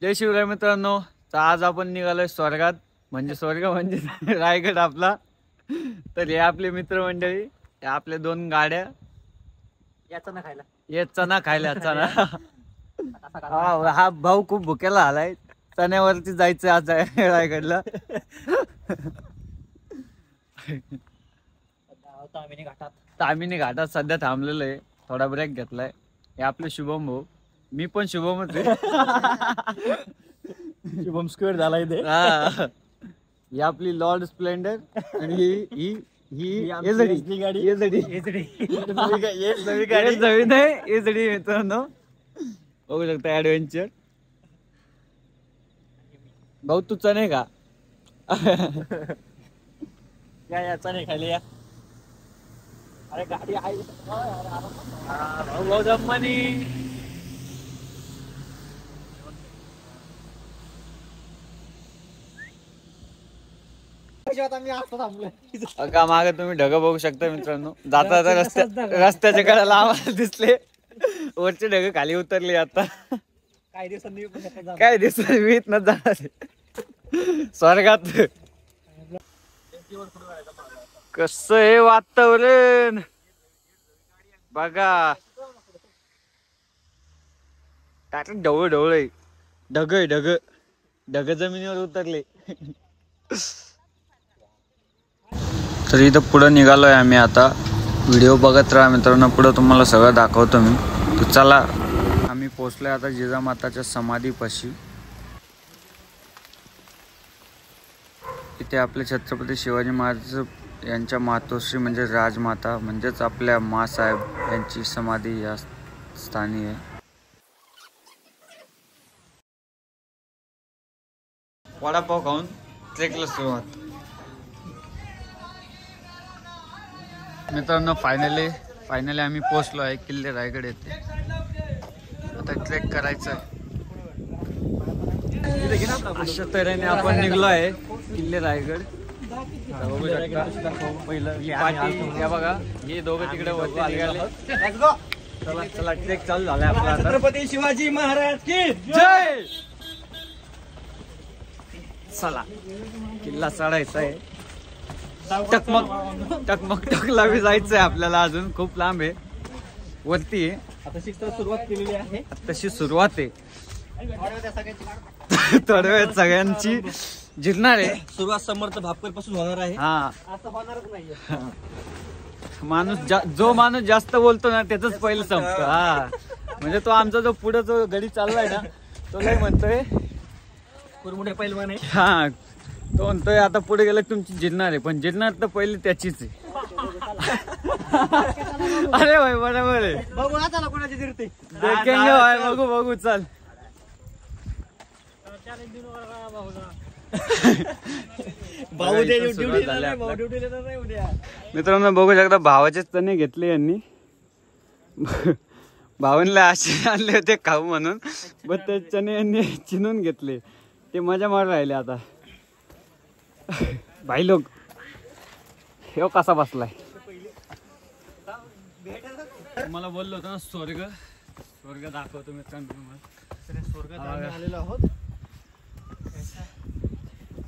जय शिवराय मित्रांनो. तर आज आपण निघालोय स्वर्गात, म्हणजे स्वर्ग म्हणजे रायगड आपला. तर हे आपले मित्रमंडळी, हे आपले 2 गाड्या. याचा ना खायला, ये चना खायला चना. हा भाऊ खूप भुकेला आलाय. चण्यावरती जायचं आज रायगडला. तामिनी घाटात सध्या थांबलेलं आहे, थोडा ब्रेक घेतलाय. हे आपले शुभम भाऊ, मी पण शुभमच आहे. शुभम स्क्वेअर झाला इथे. ही आपली लॉर्ड स्प्लेंडर आणि ही मित्रांनो बघू शकता ऍडव्हेंचर. भाऊ तू चणे का? या चणे खायला या. अरे गाडी आहे भाऊ जम्मानी. का मागे तुम्ही ढग बघू शकता मित्रांनो. जाता जाता रस्त्याच्या कडेला आम्हाला दिसले वरचे ढग खाली उतरले. आता काय दिवसांनी मी इथनं जाणार स्वर्गात. कसं आहे वातावरण बघा. टाकलं ढवळ ढवळ ढग ढग ढग जमिनीवर उतरले. तर इथं पुढं निघालोय आम्ही आता. व्हिडिओ बघत राहा मित्रांनो, पुढं तुम्हाला सगळं दाखवतो मी. तर चला, आम्ही पोहोचलोय आता जिजामाताच्या समाधीपाशी. इथे आपले छत्रपती शिवाजी महाराज यांच्या मातोश्री म्हणजे राजमाता म्हणजेच आपल्या मासाहेब यांची समाधी या स्थानी आहे. वडापाव खाऊन ट्रेकला सुरुवात. मित्रांनो फायनली आम्ही पोहोचलो आहे किल्ले रायगड येथे. आता ट्रेक करायचं आहे. अशा तऱ्हेने आपण निघलो आहे किल्ले रायगड. बघू शकता पाठी या बघा, हे दोघं तिकडे वरती निघाले. चला चला ट्रेक चालू झालाय आपला. छत्रपती शिवाजी महाराज की जय. चला किल्ला चढायचा आहे. टकमक टकला बी जायचंय आपल्याला. अजून खूप लांब आहे, वरती आहे. आता शिकता सुरुवात केलेली आहे. तशी सुरुवात आहे. थोड्या वेळात सगळ्यांची जिरणार आहे. सुरुवात समर्थ भापकर पासून होणार आहे. हा, असं होणारच नाहीये. जो माणूस जास्त बोलतो ना त्याच पहिलं संपतं. हा, म्हणजे तो आमचा जो पुढे जो गडी चाललाय ना, तो लय म्हणतोय कुरमुडे पैलवान आहे. हा, तो म्हणतोय आता पुढे गेलं तुमची जिरणार आहे, पण जिरणार तर पहिले त्याचीच आहे. अरे भाई बरोबर आहे. बघू आता ना कोणाची जिरते. देखेंगे भाई, बघू चल. मित्रांनो बघू शकता भावाचेच चणे घेतले यांनी. भावांना असे आणले होते खाऊ म्हणून, पण ते चणे यांनी चिनून घेतले. ते मजा मारून राहिले आता. भाई लोक हे कसा बसलाय. मला बोललो होतं ना स्वर्ग दाखवतो मित्रांनो. स्वर्गात आलेलो आहोत.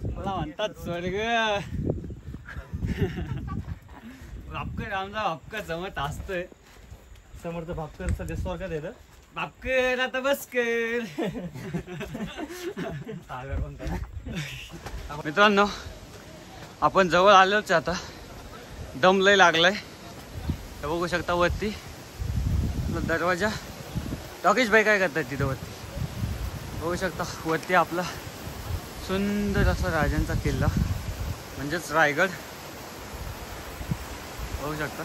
मला म्हणतात स्वर्ग. भापकर आमचा भापकर जमत असतोय. समर्थ भापकर सध्या स्वर्गात येतं. भापकर आता बस कर. मित्रांनो आपण जवळ आलोच आता. दम लय लागलाय. तर बघू शकता वरती दरवाजा. टॉकीज भाई काय करतात तिथं वरती. बघू शकता वरती आपला सुंदर असा राजांचा किल्ला म्हणजेच रायगड. बघू शकता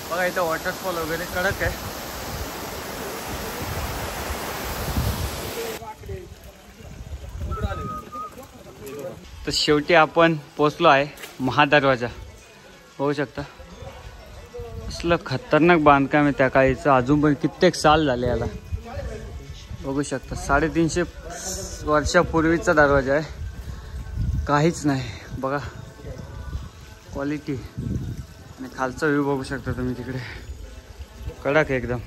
बघा, इथं वॉटरफॉल वगैरे कडक आहे. तर शेवटी आपण पोचलो आहे महादरवाजा. बघू शकता असलं खतरनाक बांधकाम आहे त्या काळीचं. अजून पण कित्येक साल झाले याला. बघू शकता 350 वर्षापूर्वीचा दरवाजा आहे. काहीच नाही बघा क्वालिटी. आणि खालचा व्ह्यू बघू शकता तुम्ही तिकडे. कडक एकदम.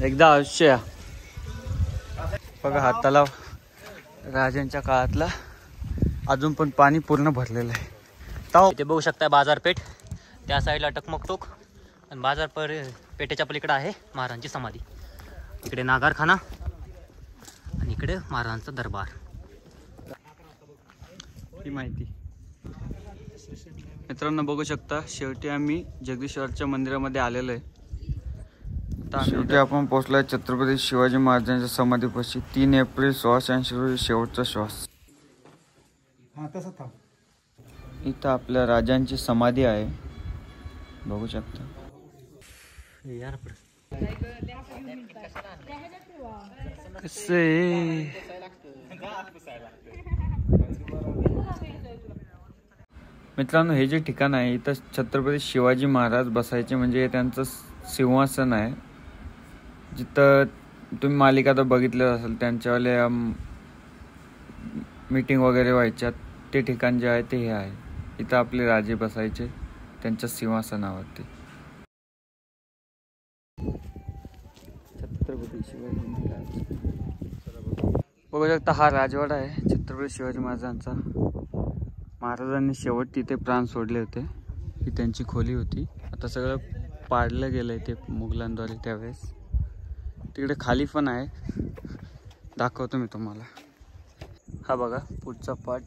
एकदा अवश्य या. बघा हा तलाव राजांच्या काळातला अजून पण पाणी पूर्ण भरलेलं आहे. इथे बघू शकता बाजारपेठ, त्या साईडला टकमकटोक आणि बाजारपेठेच्या पलीकडे आहे महाराजांची समाधी. इकडे नागारखाना आणि इकडे महाराजांचा दरबार. ही माहिती मित्रांनो बघू शकता. शेवटी आम्ही जगदीश्वरच्या मंदिरामध्ये आलेलो आहे. शेवटी आपण पोहोचलोय छत्रपती शिवाजी महाराजांच्या समाधीपाशी. 3 एप्रिल 1680 रोजी शेवटचा श्वास. इथं आपल्या राजांची समाधी आहे, बघू शकता. कसे मित्रांनो हे जे ठिकाण आहे इथं छत्रपती शिवाजी महाराज बसायचे, म्हणजे त्यांचं सिंहासन आहे. जिथं तुम्ही मालिका तर बघितलं असेल, त्यांच्यावाले मीटिंग वगैरे व्हायच्या, ते ठिकाण जे आहे ते हे आहे. इथं आपले राजे बसायचे त्यांच्या सिंहासनावरती. छत्रपती शिवाजी महाराज बघू शकता. हा राजवाडा आहे छत्रपती शिवाजी महाराजांचा. महाराजांनी शेवट तिथे प्राण सोडले होते. ही त्यांची खोली होती. आता सगळं पाडलं गेलंय ते मुघलांद्वारे त्यावेळेस. तिकडे खाली पण आहे, दाखवतो मी तुम्हाला. हा बघा पुढचा पार्ट.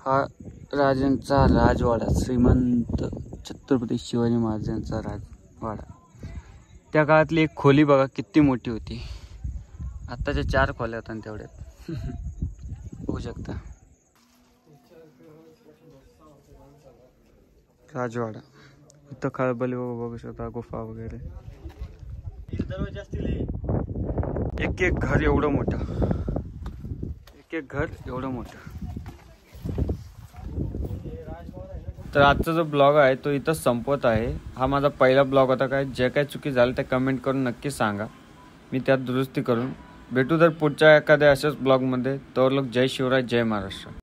हा राजांचा राजवाडा, श्रीमंत छत्रपती शिवाजी महाराजांचा राजवाडा. त्या काळातली एक खोली बघा किती मोठी होती. आत्ताच्या 4 खोल्या होत्या तेवढ्यात. बघू शकता राजवाडा. इथं खळबली बघू शकता, गुफा वगैरे. एक एक घर एवढं मोठं, एक एक घर एवढं मोठं. तर आजचा जो ब्लॉग आहे तो इथं संपत आहे. हा माझा पहिला ब्लॉग होता. काय जे काय चुकी झाली त्या कमेंट करून नक्की सांगा, मी त्यात दुरुस्ती करून भेटू तर पुढच्या एखाद्या अशाच ब्लॉगमध्ये. तर लोक जय शिवराय, जय महाराष्ट्र.